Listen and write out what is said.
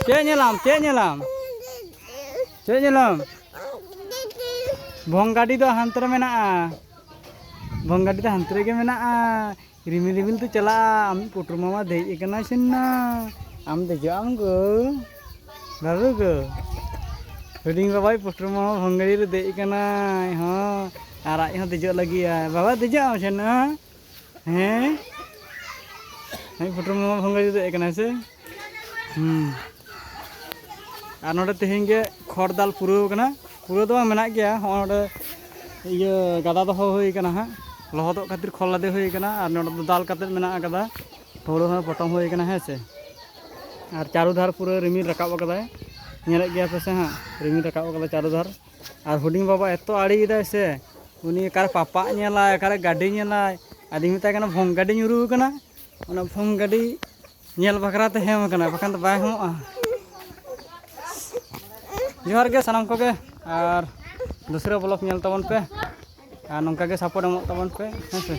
Cek nyelam, cek nyelam. Cek nyelam. Bonggadi do hantar menaa. Bonggadi do hantar ge menaa. Rimil tu cela am putur mama dei ikana sinna. Am dejo am go. Baru go. Huding babai putur mama bonggadi ru dei ikana. Ha. Arak ho dejo lagi ya. Baba dejo am sinna. He. Hai putur mama bonggadi dei ikana se. আর নড়ে তেহেন গে খড় দাল পুরো কানা পুরো তো মেনা গিয়া নড়ে ইয়ে গাদা দহ হই কানা হ্যাঁ লহদক খাতির খল লাদে হই কানা আর নড়ে দাল কাতে মেনা কাদা থোড়ো হ্যাঁ পটম হই কানা হ্যাঁ সে আর চারুধার পুরো রিমিল রাকাব কাদায় ñেলে গিয়া পেছে হ্যাঁ রিমিল রাকাব কাদা চারুধার আর হুডিং বাবা এত আড়ি দায় সে উনি কার পাপা ñেলায় কার গাড়ি ñেলায় আদি মিতা কানা ভং গাড়ি ñুরু কানা ওনা ভং গাড়ি ñেল বাকরাতে হেম কানা বাখান তো বাই হমা जोहार के सानाम को के और दूसरे ब्लॉग नेल तबन पे और नंका के सपोर्ट एमो तबन पे हें से।